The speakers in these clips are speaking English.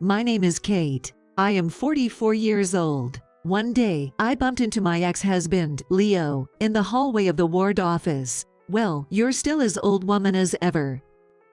My name is Kate. I am 44 years old. One day, I bumped into my ex-husband, Leo, in the hallway of the ward office. "Well, you're still as old woman as ever."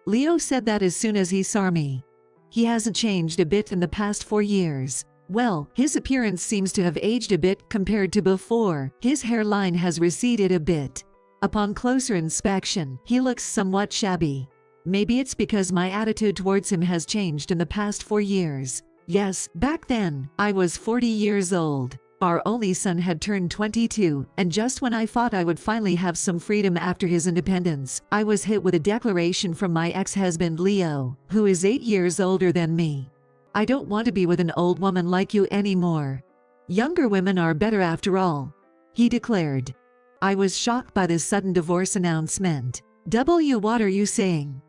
Leo said that as soon as he saw me. He hasn't changed a bit in the past 4 years. Well, his appearance seems to have aged a bit compared to before. His hairline has receded a bit. Upon closer inspection, he looks somewhat shabby. Maybe it's because my attitude towards him has changed in the past 4 years. Yes, back then, I was 40 years old. Our only son had turned 22, and just when I thought I would finally have some freedom after his independence, I was hit with a declaration from my ex-husband Leo, who is 8 years older than me. "I don't want to be with an old woman like you anymore. Younger women are better after all," he declared. I was shocked by this sudden divorce announcement. What are you saying?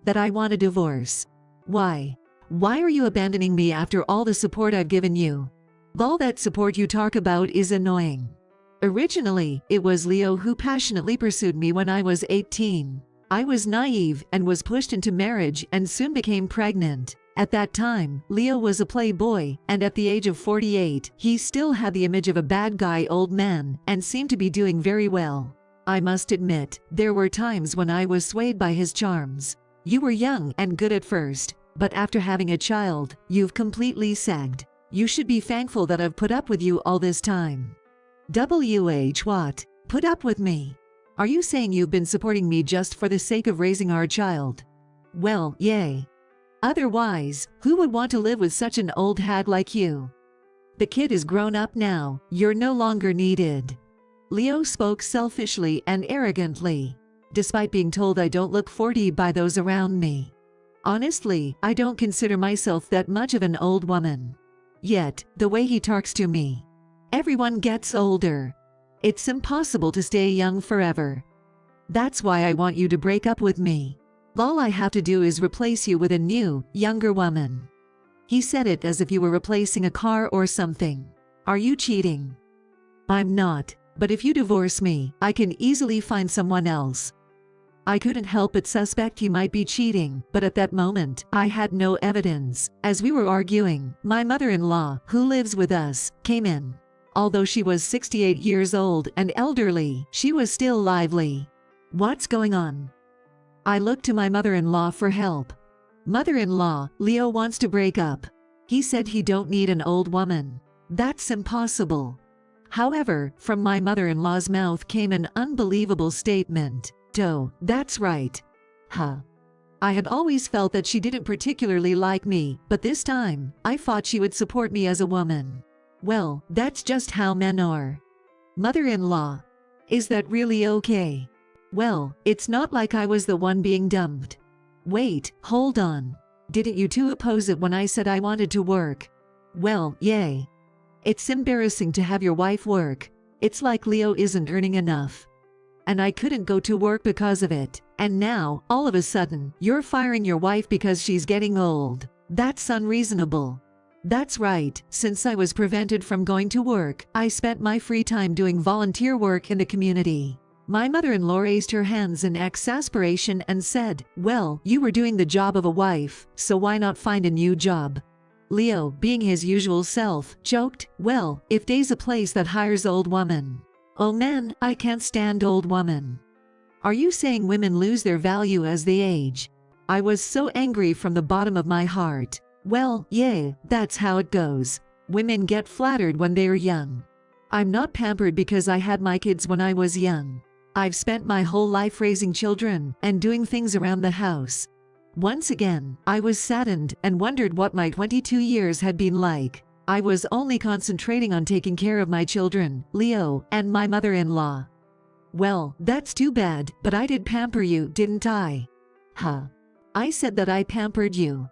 That I want a divorce? Why? Why are you abandoning me after all the support I've given you? All that support you talk about is annoying. Originally, it was Leo who passionately pursued me when I was 18. I was naive and was pushed into marriage and soon became pregnant. At that time, Leo was a playboy, and at the age of 48, he still had the image of a bad guy old man and seemed to be doing very well. I must admit, there were times when I was swayed by his charms. "You were young and good at first, but after having a child, you've completely sagged. You should be thankful that I've put up with you all this time." What? Put up with me? Are you saying you've been supporting me just for the sake of raising our child? Well, yay. Otherwise, who would want to live with such an old hag like you? The kid is grown up now, you're no longer needed. Leo spoke selfishly and arrogantly, despite being told I don't look 40 by those around me. Honestly, I don't consider myself that much of an old woman. Yet, the way he talks to me. Everyone gets older. It's impossible to stay young forever. That's why I want you to break up with me. All I have to do is replace you with a new, younger woman. He said it as if you were replacing a car or something. Are you cheating? I'm not, but if you divorce me, I can easily find someone else. I couldn't help but suspect he might be cheating, but at that moment, I had no evidence. As we were arguing, my mother-in-law, who lives with us, came in. Although she was 68 years old and elderly, she was still lively. "What's going on?" I looked to my mother-in-law for help. "Mother-in-law, Leo wants to break up. He said he don't need an old woman." That's impossible. However, from my mother-in-law's mouth came an unbelievable statement. That's right. Huh. I had always felt that she didn't particularly like me, but this time, I thought she would support me as a woman. Well, that's just how men are. Mother-in-law. Is that really okay? Well, it's not like I was the one being dumped. Wait, hold on. Didn't you two oppose it when I said I wanted to work? Well, yay. It's embarrassing to have your wife work. It's like Leo isn't earning enough. And I couldn't go to work because of it. And now, all of a sudden, you're firing your wife because she's getting old. That's unreasonable. That's right, since I was prevented from going to work, I spent my free time doing volunteer work in the community. My mother-in-law raised her hands in exasperation and said, "Well, you were doing the job of a wife, so why not find a new job?" Leo, being his usual self, joked, "Well, if there's a place that hires old women." Oh man, I can't stand old women. Are you saying women lose their value as they age? I was so angry from the bottom of my heart. Well, yeah, that's how it goes. Women get flattered when they're young. I'm not pampered because I had my kids when I was young. I've spent my whole life raising children and doing things around the house. Once again, I was saddened and wondered what my 22 years had been like. I was only concentrating on taking care of my children, Leo, and my mother-in-law. Well, that's too bad, but I did pamper you, didn't I? Huh. I said that I pampered you.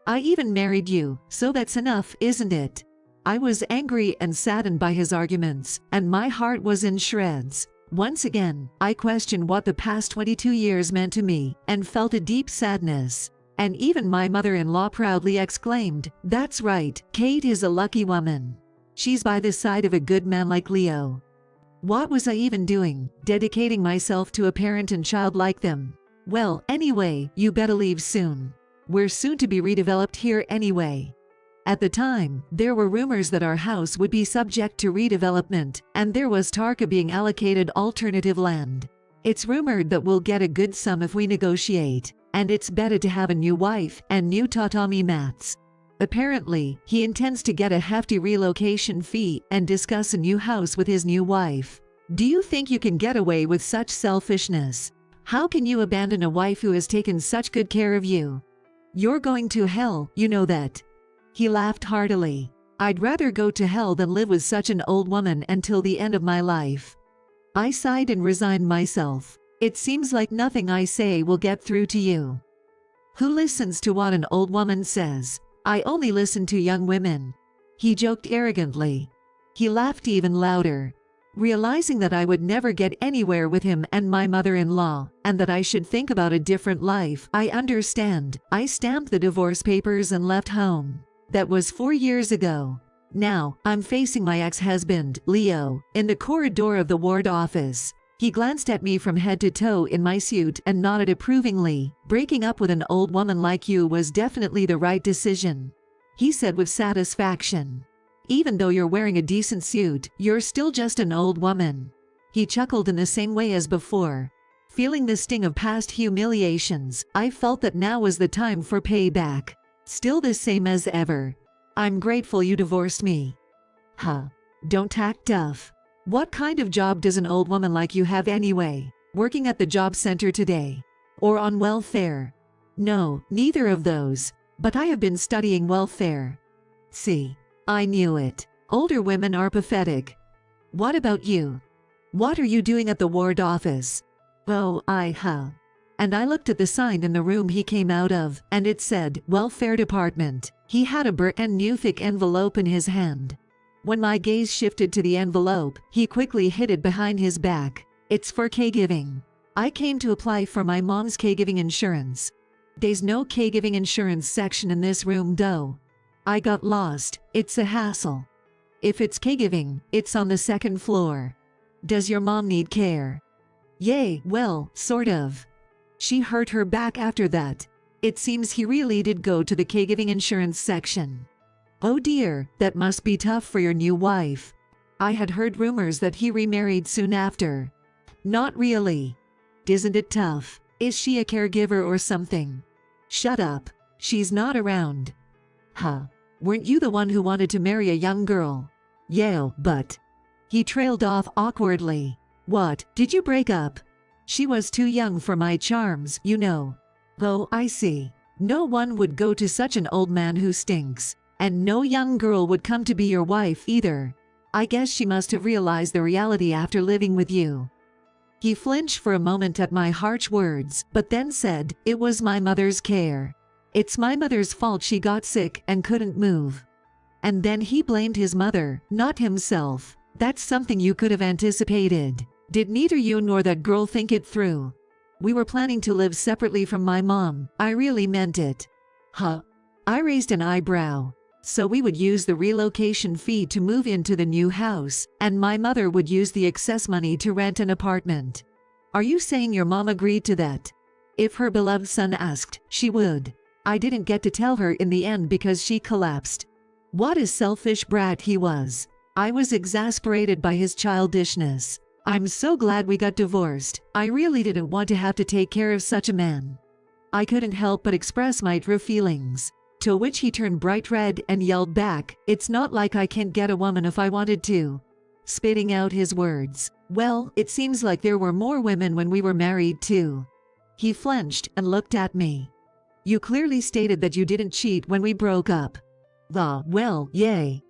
I even married you, so that's enough, isn't it? I was angry and saddened by his arguments, and my heart was in shreds. Once again, I questioned what the past 22 years meant to me, and felt a deep sadness. And even my mother-in-law proudly exclaimed, "That's right, Kate is a lucky woman. She's by the side of a good man like Leo." What was I even doing, dedicating myself to a parent and child like them? Well, anyway, you better leave soon. We're soon to be redeveloped here anyway. At the time, there were rumors that our house would be subject to redevelopment, and there was talk of being allocated alternative land. It's rumored that we'll get a good sum if we negotiate, and it's better to have a new wife and new tatami mats. Apparently, he intends to get a hefty relocation fee and discuss a new house with his new wife. Do you think you can get away with such selfishness? How can you abandon a wife who has taken such good care of you? You're going to hell, you know that. He laughed heartily. I'd rather go to hell than live with such an old woman until the end of my life. I sighed and resigned myself. It seems like nothing I say will get through to you. Who listens to what an old woman says? I only listen to young women. He joked arrogantly. He laughed even louder. Realizing that I would never get anywhere with him and my mother-in-law, and that I should think about a different life, I understand. I stamped the divorce papers and left home. That was 4 years ago. Now, I'm facing my ex-husband, Leo, in the corridor of the ward office. He glanced at me from head to toe in my suit and nodded approvingly. Breaking up with an old woman like you was definitely the right decision, he said with satisfaction. Even though you're wearing a decent suit, you're still just an old woman. He chuckled in the same way as before. Feeling the sting of past humiliations, I felt that now was the time for payback. Still the same as ever. I'm grateful you divorced me. Huh. Don't act tough. What kind of job does an old woman like you have anyway? Working at the job center today? Or on welfare? No, neither of those. But I have been studying welfare. See, I knew it. Older women are pathetic. What about you? What are you doing at the ward office? Oh, And I looked at the sign in the room he came out of, and it said, Welfare Department. He had a brand new thick envelope in his hand. When my gaze shifted to the envelope, he quickly hid it behind his back. It's for caregiving. I came to apply for my mom's caregiving insurance. There's no caregiving insurance section in this room though. I got lost. It's a hassle. If it's caregiving, it's on the second floor. Does your mom need care? Yay, well, sort of. She hurt her back after that. It seems he really did go to the caregiving insurance section. Oh dear, that must be tough for your new wife. I had heard rumors that he remarried soon after. Not really. Isn't it tough? Is she a caregiver or something? Shut up. She's not around. Huh. Weren't you the one who wanted to marry a young girl? Yeah, but... He trailed off awkwardly. What, did you break up? She was too young for my charms, you know. Oh, I see. No one would go to such an old man who stinks. And no young girl would come to be your wife either. I guess she must have realized the reality after living with you. He flinched for a moment at my harsh words, but then said, It was my mother's care. It's my mother's fault she got sick and couldn't move. And then he blamed his mother, not himself. That's something you could have anticipated. Did neither you nor that girl think it through? We were planning to live separately from my mom. I really meant it. Huh? I raised an eyebrow. So we would use the relocation fee to move into the new house, and my mother would use the excess money to rent an apartment. Are you saying your mom agreed to that? If her beloved son asked, she would. I didn't get to tell her in the end because she collapsed. What a selfish brat he was. I was exasperated by his childishness. I'm so glad we got divorced. I really didn't want to have to take care of such a man. I couldn't help but express my true feelings. To which he turned bright red and yelled back, It's not like I can't get a woman if I wanted to. Spitting out his words. Well, it seems like there were more women when we were married too. He flinched and looked at me. You clearly stated that you didn't cheat when we broke up. Well, yay.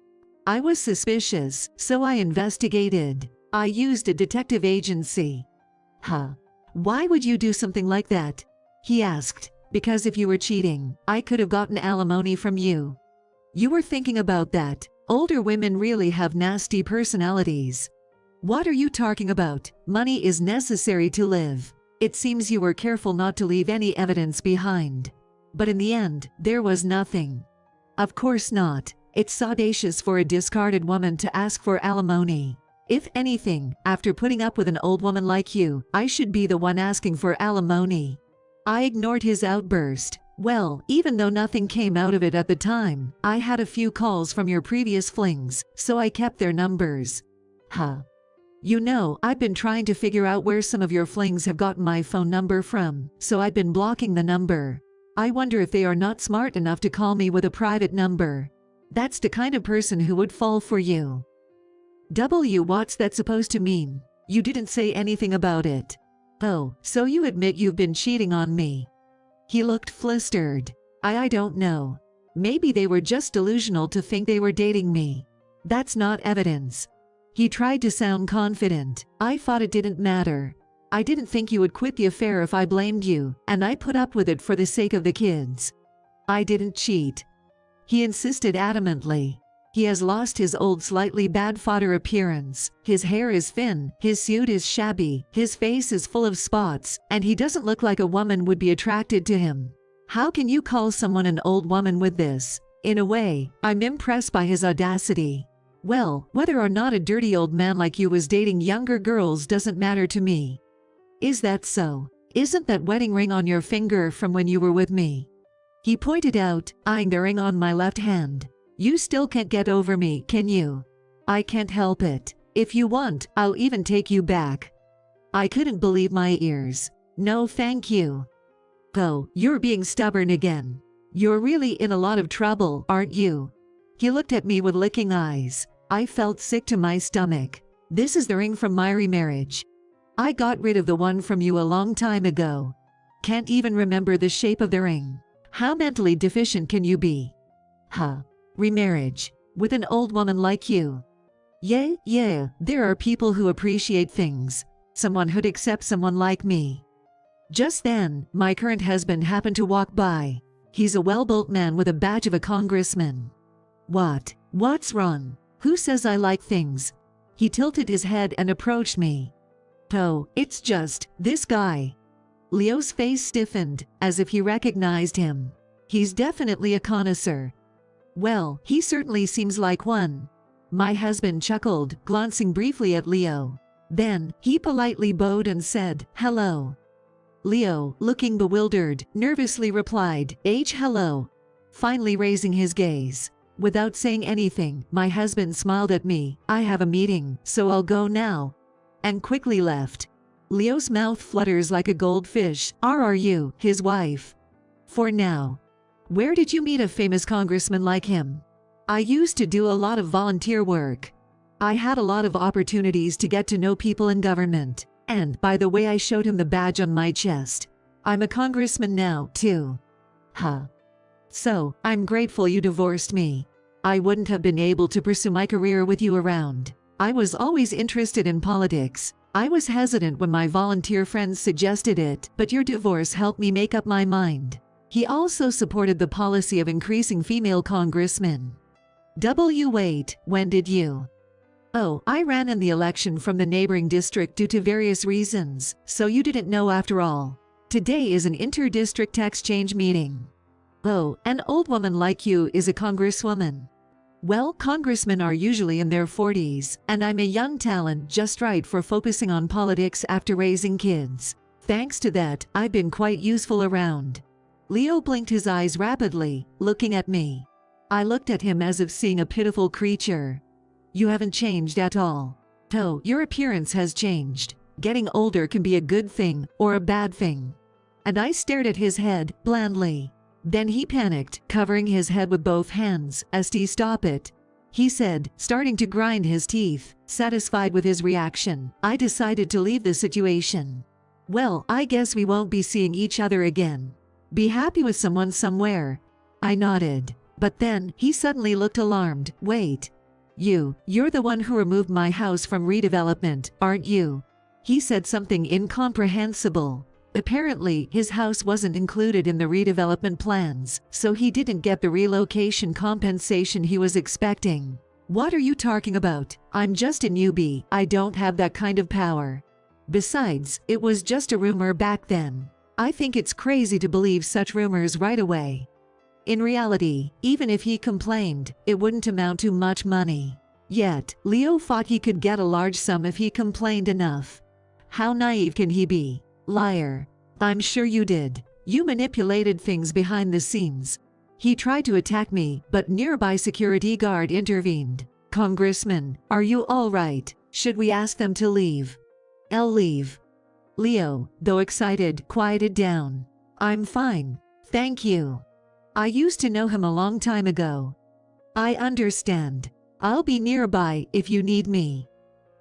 I was suspicious, so I investigated. I used a detective agency. Huh. Why would you do something like that? He asked. Because if you were cheating, I could have gotten alimony from you. You were thinking about that. Older women really have nasty personalities. What are you talking about? Money is necessary to live. It seems you were careful not to leave any evidence behind. But in the end, there was nothing. Of course not. It's audacious for a discarded woman to ask for alimony. If anything, after putting up with an old woman like you, I should be the one asking for alimony. I ignored his outburst. Well, even though nothing came out of it at the time, I had a few calls from your previous flings, so I kept their numbers. Huh. You know, I've been trying to figure out where some of your flings have gotten my phone number from, so I've been blocking the number. I wonder if they are not smart enough to call me with a private number. That's the kind of person who would fall for you. What's that supposed to mean? You didn't say anything about it. Oh, so you admit you've been cheating on me. He looked flustered. I don't know. Maybe they were just delusional to think they were dating me. That's not evidence. He tried to sound confident. I thought it didn't matter. I didn't think you would quit the affair if I blamed you, and I put up with it for the sake of the kids. I didn't cheat. He insisted adamantly. He has lost his old slightly bad fodder appearance. His hair is thin, his suit is shabby, his face is full of spots, and he doesn't look like a woman would be attracted to him. How can you call someone an old woman with this? In a way, I'm impressed by his audacity. Well, whether or not a dirty old man like you was dating younger girls doesn't matter to me. Is that so? Isn't that wedding ring on your finger from when you were with me? He pointed out, eyeing the ring on my left hand. You still can't get over me, can you? I can't help it. If you want, I'll even take you back. I couldn't believe my ears. No, thank you. Oh, you're being stubborn again. You're really in a lot of trouble, aren't you? He looked at me with licking eyes. I felt sick to my stomach. This is the ring from my remarriage. I got rid of the one from you a long time ago. Can't even remember the shape of the ring. How mentally deficient can you be? Huh. Remarriage. With an old woman like you. Yeah, there are people who appreciate things. Someone who'd accept someone like me. Just then, my current husband happened to walk by. He's a well-built man with a badge of a congressman. What's wrong? Who says I like things? He tilted his head and approached me. Oh, it's just, this guy. Leo's face stiffened, as if he recognized him. He's definitely a connoisseur. Well, he certainly seems like one. My husband chuckled, glancing briefly at Leo. Then, he politely bowed and said, hello. Leo, looking bewildered, nervously replied, hello. Finally raising his gaze. Without saying anything, my husband smiled at me. I have a meeting, so I'll go now. And quickly left. Leo's mouth flutters like a goldfish. Are you his wife? For now. Where did you meet a famous congressman like him? I used to do a lot of volunteer work. I had a lot of opportunities to get to know people in government. And, by the way, I showed him the badge on my chest. I'm a congressman now, too. Huh. So, I'm grateful you divorced me. I wouldn't have been able to pursue my career with you around. I was always interested in politics. I was hesitant when my volunteer friends suggested it, but your divorce helped me make up my mind. He also supported the policy of increasing female congressmen. Wait, when did you? Oh, I ran in the election from the neighboring district due to various reasons, so you didn't know after all. Today is an inter-district exchange meeting. Oh, an old woman like you is a congresswoman. Well, congressmen are usually in their 40s, and I'm a young talent just right for focusing on politics after raising kids. Thanks to that, I've been quite useful around. Leo blinked his eyes rapidly, looking at me. I looked at him as if seeing a pitiful creature. You haven't changed at all. Oh, your appearance has changed. Getting older can be a good thing or a bad thing. And I stared at his head, blandly. Then he panicked, covering his head with both hands. Stop it. He said, starting to grind his teeth. Satisfied with his reaction, I decided to leave the situation. Well, I guess we won't be seeing each other again. Be happy with someone somewhere. I nodded. But then, he suddenly looked alarmed. Wait. You're the one who removed my house from redevelopment, aren't you? He said something incomprehensible. Apparently, his house wasn't included in the redevelopment plans, so he didn't get the relocation compensation he was expecting. What are you talking about? I'm just a newbie. I don't have that kind of power. Besides, it was just a rumor back then. I think it's crazy to believe such rumors right away. In reality, even if he complained, it wouldn't amount to much money. Yet, Leo thought he could get a large sum if he complained enough. How naive can he be? Liar. I'm sure you did. You manipulated things behind the scenes. He tried to attack me, but nearby security guard intervened. Congressman, are you all right? Should we ask them to leave? I'll leave. Leo, though excited, quieted down. I'm fine. Thank you. I used to know him a long time ago. I understand. I'll be nearby if you need me.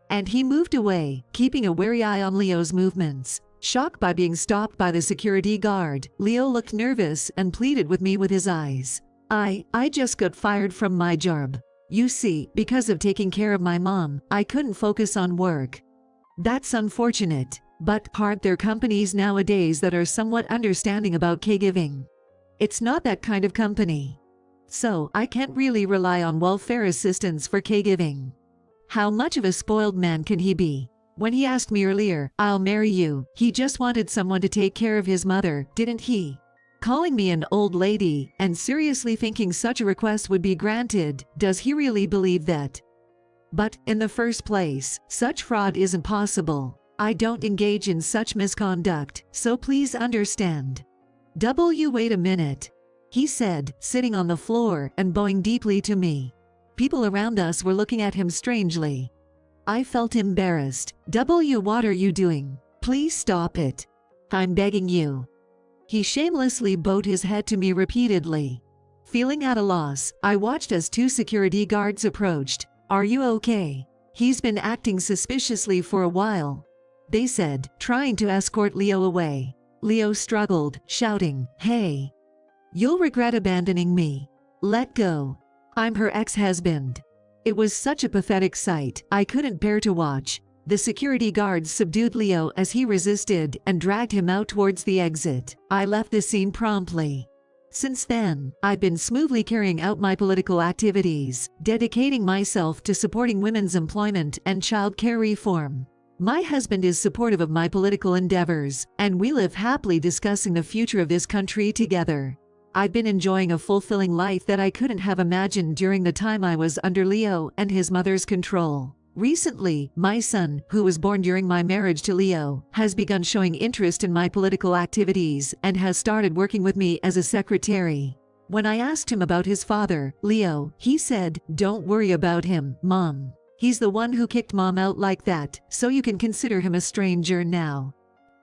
And he moved away, keeping a wary eye on Leo's movements. Shocked by being stopped by the security guard, Leo looked nervous and pleaded with me with his eyes. I just got fired from my job. You see, because of taking care of my mom, I couldn't focus on work. That's unfortunate, but aren't there companies nowadays that are somewhat understanding about caregiving? It's not that kind of company. So, I can't really rely on welfare assistance for caregiving. How much of a spoiled man can he be? When he asked me earlier, I'll marry you, he just wanted someone to take care of his mother, didn't he? Calling me an old lady, and seriously thinking such a request would be granted, does he really believe that? But, in the first place, such fraud isn't possible. I don't engage in such misconduct, so please understand. Wait a minute, he said, sitting on the floor and bowing deeply to me. People around us were looking at him strangely. I felt embarrassed. What are you doing? Please stop it. I'm begging you. He shamelessly bowed his head to me repeatedly. Feeling at a loss, I watched as two security guards approached. Are you okay? He's been acting suspiciously for a while, they said, trying to escort Leo away. Leo struggled, shouting, Hey! You'll regret abandoning me. Let go. I'm her ex-husband. It was such a pathetic sight, I couldn't bear to watch. The security guards subdued Leo as he resisted and dragged him out towards the exit. I left the scene promptly. Since then, I've been smoothly carrying out my political activities, dedicating myself to supporting women's employment and child care reform. My husband is supportive of my political endeavors, and we live happily discussing the future of this country together. I've been enjoying a fulfilling life that I couldn't have imagined during the time I was under Leo and his mother's control. Recently, my son, who was born during my marriage to Leo, has begun showing interest in my political activities and has started working with me as a secretary. When I asked him about his father, Leo, he said, Don't worry about him, Mom. He's the one who kicked Mom out like that, so you can consider him a stranger now.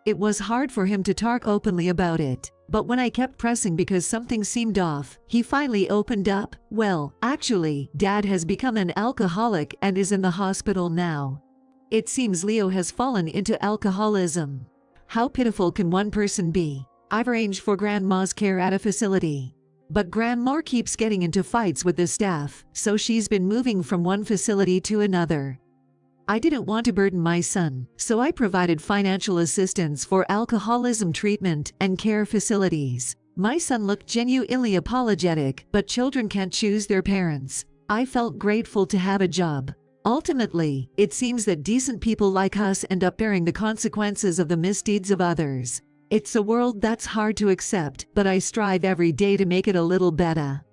It was hard for him to talk openly about it, but when I kept pressing because something seemed off, he finally opened up. Well, actually, Dad has become an alcoholic and is in the hospital now. It seems Leo has fallen into alcoholism. How pitiful can one person be? I've arranged for Grandma's care at a facility. But Grandma keeps getting into fights with the staff, so she's been moving from one facility to another. I didn't want to burden my son, so I provided financial assistance for alcoholism treatment and care facilities. My son looked genuinely apologetic, but children can't choose their parents. I felt grateful to have a job. Ultimately, it seems that decent people like us end up bearing the consequences of the misdeeds of others. It's a world that's hard to accept, but I strive every day to make it a little better.